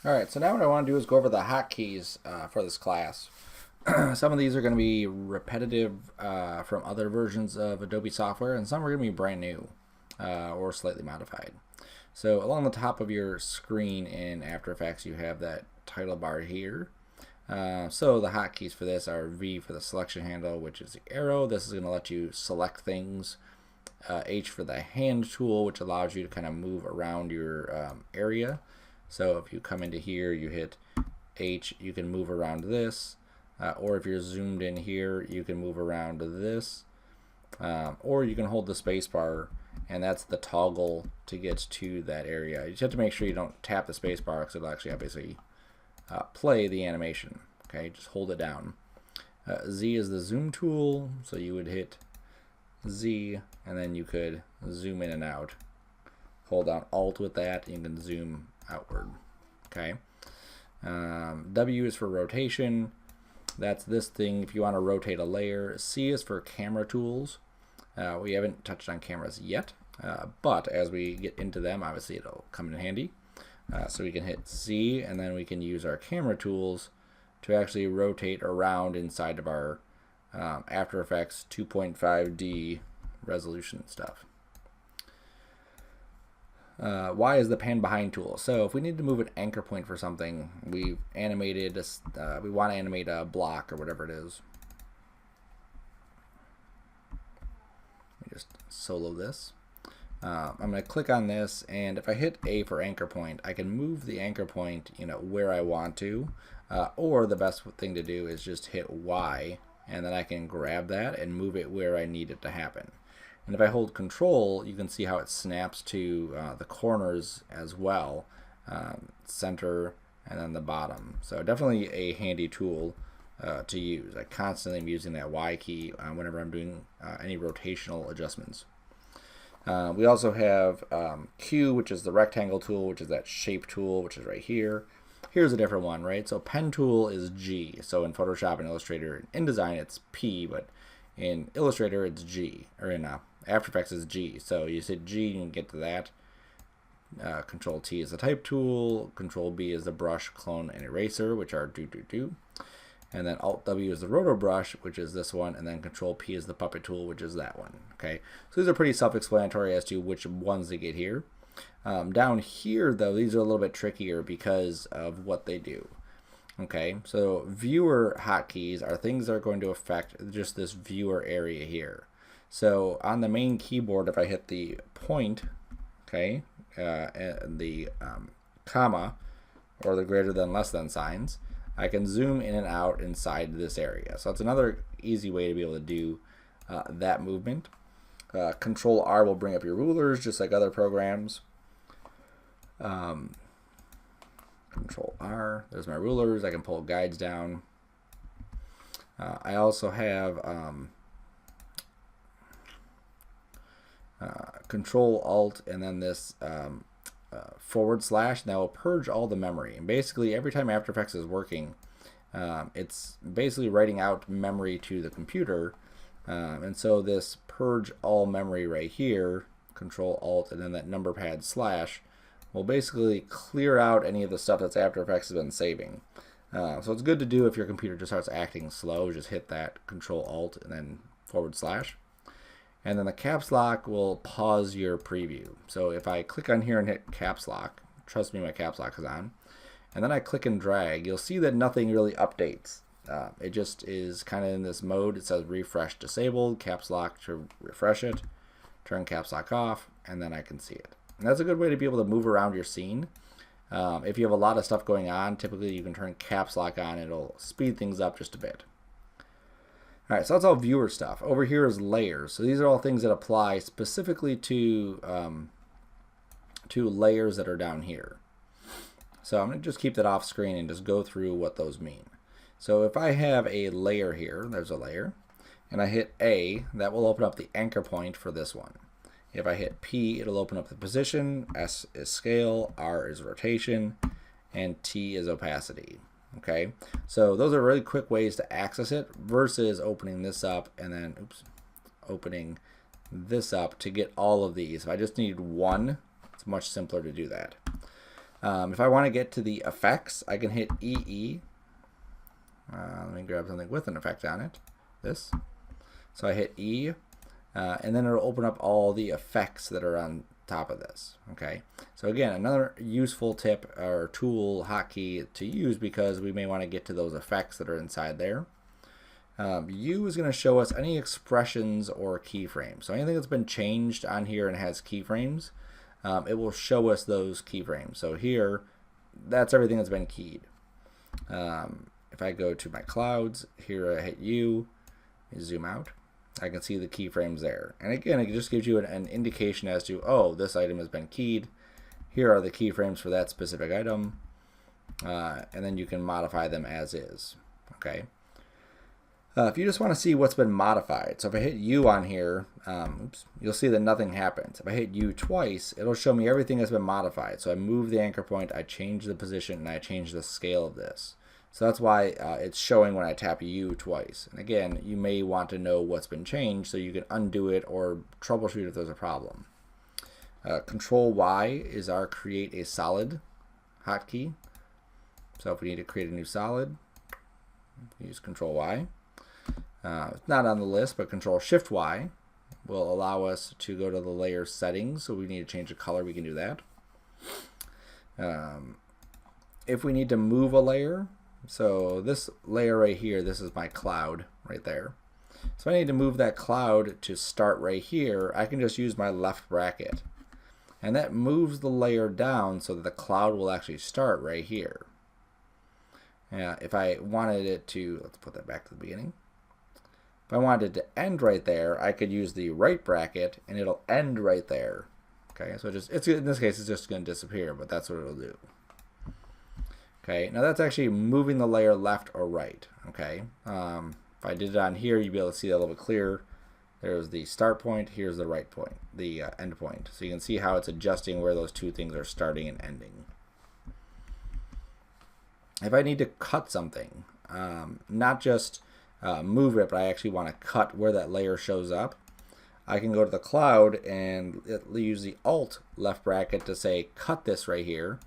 Alright, so now what I want to do is go over the hotkeys for this class. Some of these are going to be repetitive from other versions of Adobe software, and some are going to be brand new or slightly modified. So along the top of your screen in After Effects, you have that title bar here. So the hotkeys for this are V for the selection handle, which is the arrow. This is going to let you select things. H for the hand tool, which allows you to kind of move around your area. So if you come into here, you hit H, you can move around this. Or if you're zoomed in here, you can move around this. Or you can hold the space bar, and that's the toggle to get to that area. You just have to make sure you don't tap the space bar, because it'll actually obviously play the animation. Okay, just hold it down. Z is the zoom tool, so you would hit Z, and then you could zoom in and out. Hold down Alt with that, and you can zoom outward. Okay. W is for rotation. That's this thing if you want to rotate a layer. C is for camera tools. We haven't touched on cameras yet, but as we get into them, obviously it'll come in handy. So we can hit C, and then we can use our camera tools to actually rotate around inside of our After Effects 2.5D resolution stuff. Y is the pan behind tool. So if we need to move an anchor point for something, we've animated, we want to animate a block or whatever it is. Let me just solo this. I'm going to click on this, and if I hit A for anchor point, I can move the anchor point, where I want to, or the best thing to do is just hit Y, and then I can grab that and move it where I need it to happen. And if I hold Control, you can see how it snaps to the corners as well, center, and then the bottom. So definitely a handy tool to use. I constantly am using that Y key whenever I'm doing any rotational adjustments. We also have Q, which is the rectangle tool, which is that shape tool, which is right here. Here's a different one, right? So pen tool is G. So in Photoshop and Illustrator and InDesign, it's P, but in Illustrator, it's G, or in After Effects is G. So you hit G, you can get to that. Control T is the type tool. Control B is the brush, clone, and eraser, which are do. And then Alt W is the roto brush, which is this one. And then Control P is the puppet tool, which is that one. Okay, so these are pretty self-explanatory as to which ones to get here. Down here, though, these are a little bit trickier because of what they do. Okay, so viewer hotkeys are things that are going to affect just this viewer area here. So on the main keyboard, if I hit the point, okay, and the comma, or the greater than less than signs, I can zoom in and out inside this area. So that's another easy way to be able to do that movement. Control R will bring up your rulers, just like other programs. Control R, there's my rulers. I can pull guides down. I also have Control Alt and then this / that will purge all the memory. And basically every time After Effects is working, it's basically writing out memory to the computer. And so this purge all memory right here, Control Alt and then that number pad / will basically clear out any of the stuff that's After Effects has been saving. So it's good to do if your computer just starts acting slow. Just hit that Control Alt and then /. And then the caps lock will pause your preview. So if I click on here and hit caps lock, trust me, my caps lock is on, and then I click and drag, you'll see that nothing really updates. It just is kind of in this mode. It says refresh disabled, caps lock to refresh it, turn caps lock off, and then I can see it. And that's a good way to be able to move around your scene. If you have a lot of stuff going on, typically you can turn caps lock on. It'll speed things up just a bit. All right, so that's all viewer stuff. Over here is layers. So these are all things that apply specifically to layers that are down here. So I'm going to just keep that off screen and just go through what those mean. So if I have a layer here, there's a layer, and I hit A, that will open up the anchor point for this one. If I hit P, it'll open up the position, S is scale, R is rotation, and T is opacity. Okay, so those are really quick ways to access it versus opening this up and then opening this up to get all of these. If I just need one, it's much simpler to do that. If I want to get to the effects, I can hit EE. Let me grab something with an effect on it. This. So I hit E, and then it'll open up all the effects that are on top of this. Okay. So again, another useful tip or tool hotkey to use because we may want to get to those effects that are inside there. U is going to show us any expressions or keyframes. So anything that's been changed on here and has keyframes, it will show us those keyframes. So here, that's everything that's been keyed. If I go to my clouds, here I hit U, zoom out, I can see the keyframes there. And again, it just gives you an indication as to, oh, this item has been keyed. Here are the keyframes for that specific item. And then you can modify them as is. Okay. If you just want to see what's been modified, so if I hit U on here, you'll see that nothing happens. If I hit U twice, it'll show me everything that's been modified. So I move the anchor point, I change the position, and I change the scale of this. So that's why it's showing when I tap U twice. And again, you may want to know what's been changed so you can undo it or troubleshoot if there's a problem. Control Y is our create a solid hotkey. So if we need to create a new solid, use Control Y. It's not on the list, but Control Shift Y will allow us to go to the layer settings. So we need to change the color, we can do that. If we need to move a layer, so this layer right here, this is my cloud right there. So I need to move that cloud to start right here. I can just use my left bracket. And that moves the layer down so that the cloud will actually start right here. If I wanted it to, let's put that back to the beginning. If I wanted it to end right there, I could use the right bracket and it'll end right there. Okay, so it's in this case, it's just going to disappear, but that's what it'll do. Okay, now that's actually moving the layer left or right. Okay, if I did it on here, you'd be able to see that a little bit clearer. There's the start point, here's the right point, the end point. So you can see how it's adjusting where those two things are starting and ending. If I need to cut something, not just move it, but I actually want to cut where that layer shows up, I can go to the cloud and use the Alt left bracket to say cut this right here.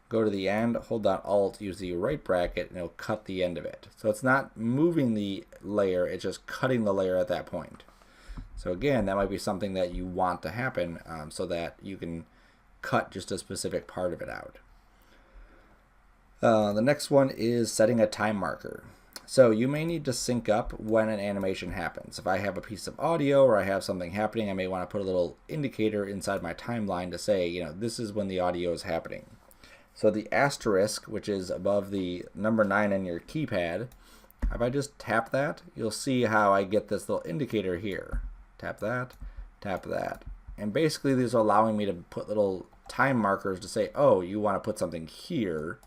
Go to the end, hold down Alt, use the right bracket, and it'll cut the end of it. So it's not moving the layer, it's just cutting the layer at that point. So again, that might be something that you want to happen so that you can cut just a specific part of it out. The next one is setting a time marker. So you may need to sync up when an animation happens. If I have a piece of audio or I have something happening, I may want to put a little indicator inside my timeline to say, you know, this is when the audio is happening. So the asterisk, which is above the number 9 on your keypad, if I just tap that, you'll see how I get this little indicator here. Tap that, tap that. And basically these are allowing me to put little time markers to say, oh, you want to put something here.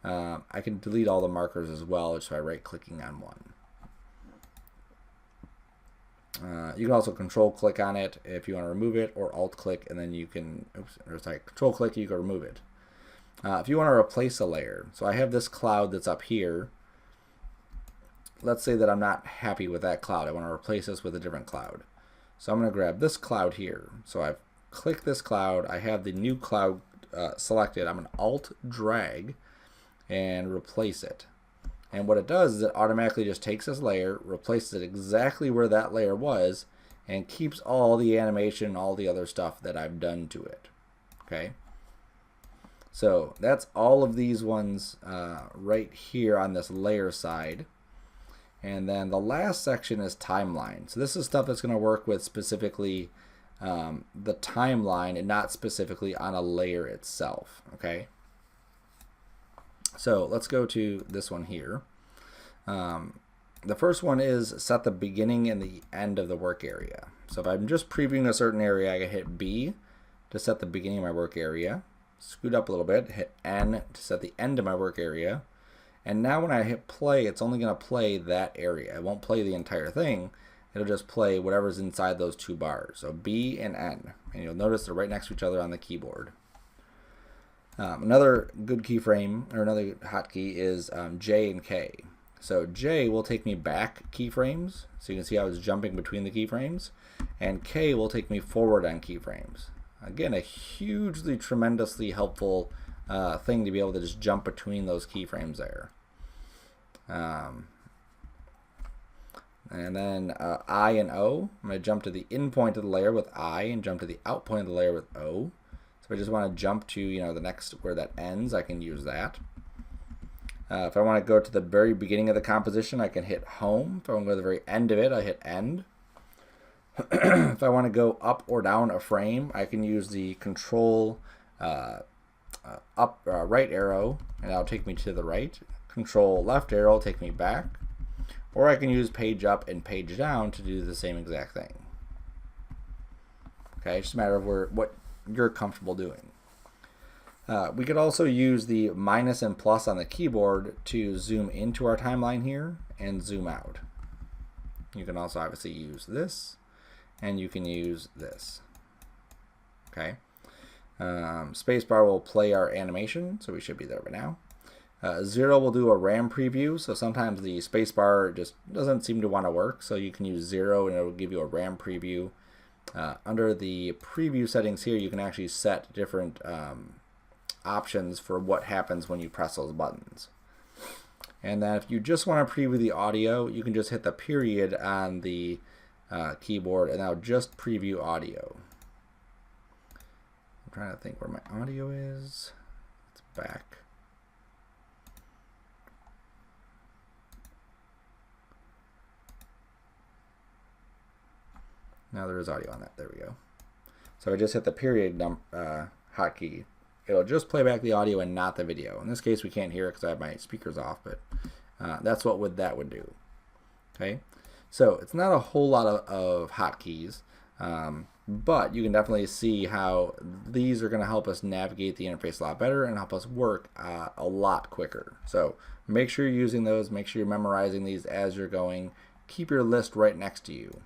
I can delete all the markers as well just by right-clicking on one. You can also control-click on it if you want to remove it, or alt-click, and then you can, control-click, you can remove it. If you want to replace a layer, so I have this cloud that's up here. Let's say that I'm not happy with that cloud. I want to replace this with a different cloud. So I'm going to grab this cloud here. So I've clicked this cloud. I have the new cloud selected. I'm going to alt-drag and replace it. And what it does is it automatically just takes this layer, replaces it exactly where that layer was, and keeps all the animation, all the other stuff that I've done to it. Okay? So that's all of these ones right here on this layer side. And then the last section is timeline. So this is stuff that's going to work with specifically the timeline and not specifically on a layer itself. Okay? So let's go to this one here. The first one is set the beginning and the end of the work area. So if I'm just previewing a certain area, I can hit B to set the beginning of my work area. Scoot up a little bit, hit N to set the end of my work area. And now when I hit play, it's only going to play that area. It won't play the entire thing. It'll just play whatever's inside those two bars. So B and N. And you'll notice they're right next to each other on the keyboard. Another good keyframe, or another hotkey, is J and K. So J will take me back keyframes, so you can see I was jumping between the keyframes, and K will take me forward on keyframes. Again, a hugely, tremendously helpful thing to be able to just jump between those keyframes there. And then I and O, I'm going to jump to the in point of the layer with I and jump to the out point of the layer with O. So if I just want to jump to, the next where that ends, I can use that. If I want to go to the very beginning of the composition, I can hit home. If I want to go to the very end of it, I hit end. If I want to go up or down a frame, I can use the control right arrow, and that'll take me to the right. Control left arrow will take me back. Or I can use page up and page down to do the same exact thing. Okay, it's just a matter of what you're comfortable doing. We could also use the minus and plus on the keyboard to zoom into our timeline here and zoom out. You can also obviously use this, and you can use this. Okay. Spacebar will play our animation, so we should be there by now. 0 will do a RAM preview, so sometimes the spacebar just doesn't seem to want to work, so you can use 0 and it will give you a RAM preview. Under the preview settings here, you can actually set different options for what happens when you press those buttons. And then if you just want to preview the audio, you can just hit the period on the keyboard and that'll just preview audio. I'm trying to think where my audio is. It's back. Now there is audio on that. There we go. So I just hit the period hotkey. It'll just play back the audio and not the video. In this case, we can't hear it because I have my speakers off, but that's what that would do. Okay, so it's not a whole lot of hotkeys, but you can definitely see how these are going to help us navigate the interface a lot better and help us work a lot quicker. So make sure you're using those. Make sure you're memorizing these as you're going. Keep your list right next to you.